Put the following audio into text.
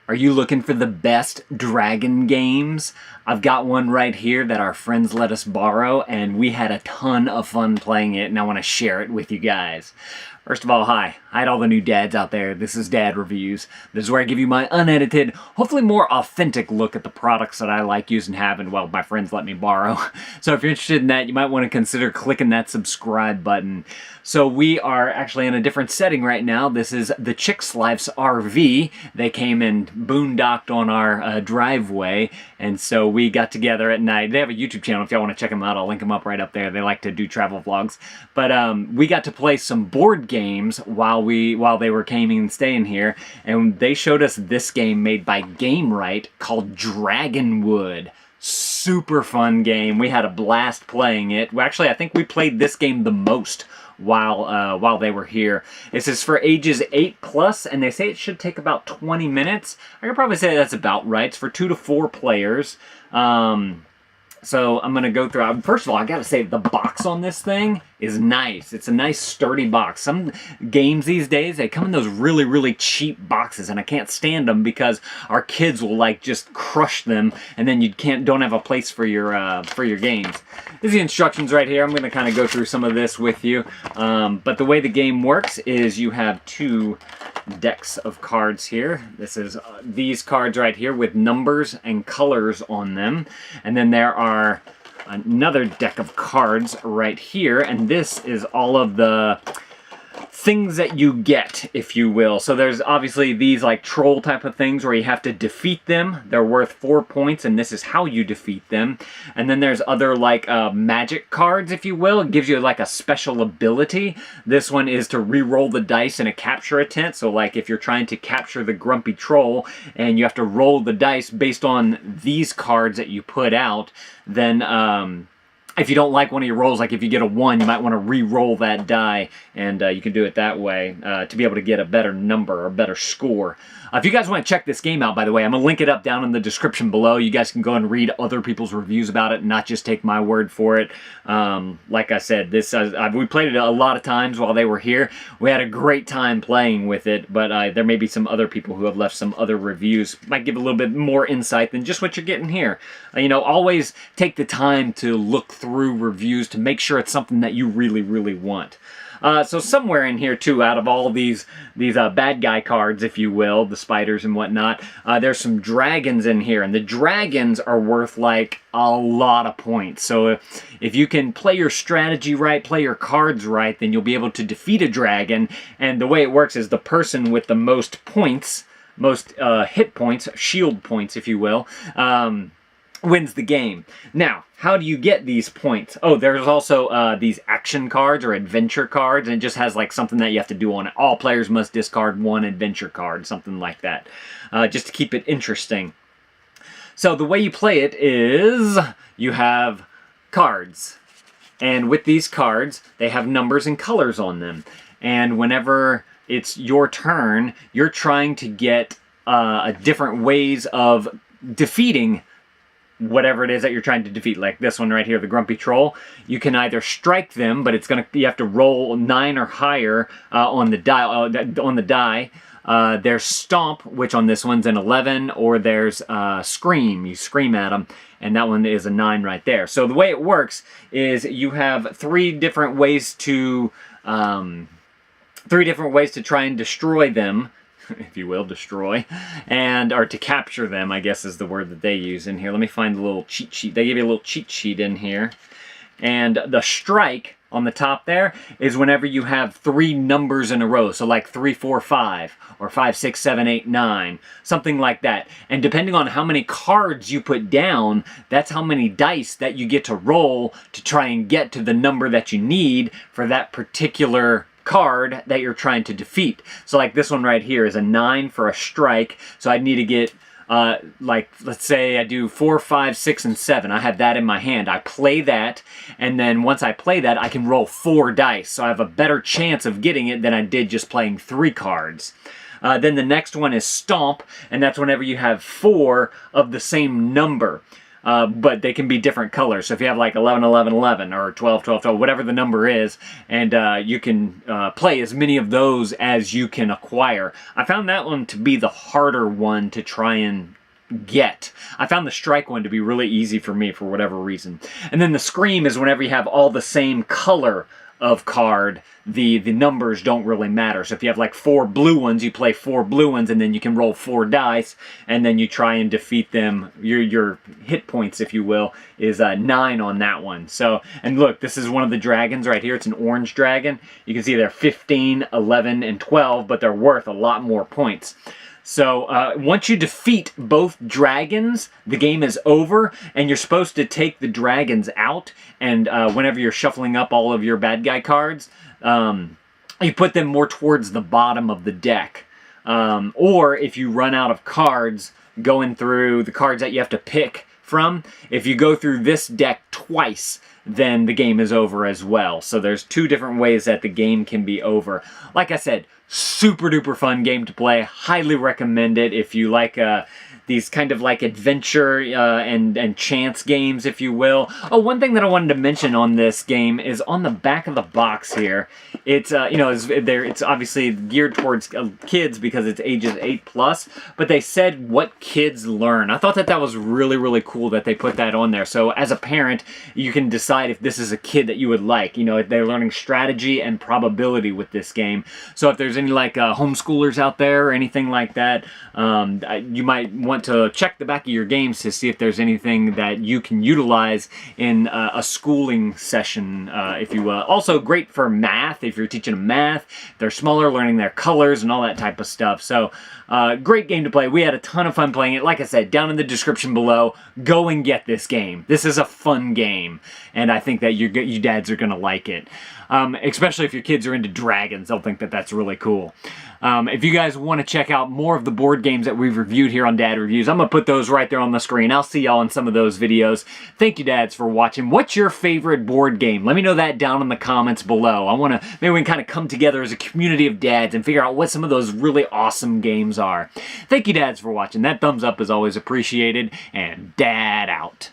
Are you looking for the best dragon games? I've got one right here that our friends let us borrow, and we had a ton of fun playing it, and I want to share it with you guys. First of all, hi to all the new dads out there. This is Dad Reviews. This is where I give you my unedited, hopefully more authentic look at the products that I like, use, and have, and well, my friends let me borrow. So if you're interested in that, you might want to consider clicking that subscribe button. So we are actually in a different setting right now. This is the Chicks Life's RV. They came and boondocked on our driveway, and so we got together at night. They have a YouTube channel if y'all want to check them out. I'll link them up right up there. They like to do travel vlogs. But we got to play some board games while they were coming and staying here, and they showed us this game made by Game Right called Dragonwood. Super fun game. We had a blast playing it. Well, actually, I think we played this game the most while they were here. This is for ages 8+, and they say it should take about 20 minutes. I could probably say that's about right. It's for 2 to 4 players. So I'm going to go through. First of all, I got to say the box on this thing is nice. It's a nice sturdy box. Some games these days, they come in those really, really cheap boxes, and I can't stand them because our kids will like just crush them, and then you don't have a place for your games. There's the instructions right here. I'm going to kind of go through some of this with you. But the way the game works is you have 2 decks of cards here. This is these cards right here with numbers and colors on them, and then there are another deck of cards right here, and this is all of the things that you get, if you will. So there's obviously these like troll type of things where you have to defeat them. They're worth 4 points, and this is how you defeat them. And then there's other like magic cards, if you will. It gives you like a special ability. This one is to re-roll the dice in a capture attempt. So like if you're trying to capture the grumpy troll and you have to roll the dice based on these cards that you put out, then if you don't like one of your rolls, like if you get a 1, you might want to re-roll that die, and you can do it that way to be able to get a better number or a better score. If you guys want to check this game out, by the way, I'm going to link it up down in the description below. You guys can go and read other people's reviews about it and not just take my word for it. Like I said, we played it a lot of times while they were here. We had a great time playing with it, but there may be some other people who have left some other reviews. Might give a little bit more insight than just what you're getting here. You know, always take the time to look through reviews to make sure it's something that you really, really want. So somewhere in here, too, out of all these bad guy cards, if you will, the spiders and whatnot, there's some dragons in here. And the dragons are worth, like, a lot of points. So if you can play your strategy right, play your cards right, then you'll be able to defeat a dragon. And the way it works is the person with the most points, most hit points, shield points, if you will, wins the game. Now, how do you get these points? Oh, there's also these action cards or adventure cards, and it just has like something that you have to do on it. All players must discard 1 adventure card, something like that, just to keep it interesting. So the way you play it is you have cards, and with these cards, they have numbers and colors on them. And whenever it's your turn, you're trying to get different ways of defeating whatever it is that you're trying to defeat. Like this one right here, the grumpy troll. You can either strike them, but you have to roll 9 or higher on the die. There's Stomp, which on this one's an 11, or there's Scream. You scream at them, and that one is a 9 right there. So the way it works is you have 3 different ways to try and destroy them, if you will, destroy, or to capture them, I guess is the word that they use in here. Let me find the little cheat sheet. They give you a little cheat sheet in here. And the strike on the top there is whenever you have 3 numbers in a row. So like 3, 4, 5, or 5, 6, 7, 8, 9, something like that. And depending on how many cards you put down, that's how many dice that you get to roll to try and get to the number that you need for that particular card that you're trying to defeat. So like this one right here is a 9 for a strike, so I'd need to get like, let's say I do 4, 5, 6, and 7. I have that in my hand. I play that, and then once I play that, I can roll 4 dice, so I have a better chance of getting it than I did just playing 3 cards. Then the next one is Stomp, and that's whenever you have 4 of the same number. but they can be different colors. So if you have like 11, 11, 11, or 12, 12, 12, whatever the number is, and you can play as many of those as you can acquire. I found that one to be the harder one to try and get. I found the strike one to be really easy for me for whatever reason. And then the scream is whenever you have all the same color of card, the numbers don't really matter. So if you have like 4 blue ones, you play 4 blue ones, and then you can roll 4 dice, and then you try and defeat them. Your hit points, if you will, is 9 on that one. So, and look, this is one of the dragons right here. It's an orange dragon. You can see they're 15, 11, and 12, but they're worth a lot more points. So once you defeat both dragons, the game is over, and you're supposed to take the dragons out, and whenever you're shuffling up all of your bad guy cards, you put them more towards the bottom of the deck. Or if you run out of cards going through the cards that you have to pick from, if you go through this deck twice, then the game is over as well. So there's 2 different ways that the game can be over. Like I said, super duper fun game to play. Highly recommend it if you like these kind of like adventure and chance games, if you will. Oh, one thing that I wanted to mention on this game is on the back of the box here. It's it's obviously geared towards kids because it's ages 8+, but they said what kids learn. I thought that was really, really cool that they put that on there. So as a parent, you can decide if this is a kid that you would like. You know, they're learning strategy and probability with this game. So if there's any like homeschoolers out there or anything like that, you might want to check the back of your games to see if there's anything that you can utilize in a schooling session, if you will. Also great for math, if you're teaching them math. They're smaller, learning their colors and all that type of stuff. So great game to play. We had a ton of fun playing it. Like I said, down in the description below, go and get this game. This is a fun game, and I think that you dads are going to like it. Especially if your kids are into dragons, they'll think that that's really cool. If you guys want to check out more of the board games that we've reviewed here on Dad Reviews, I'm going to put those right there on the screen. I'll see y'all in some of those videos. Thank you, dads, for watching. What's your favorite board game? Let me know that down in the comments below. I want to, maybe we can kind of come together as a community of dads and figure out what some of those really awesome games are. Thank you, dads, for watching. That thumbs up is always appreciated, and Dad out.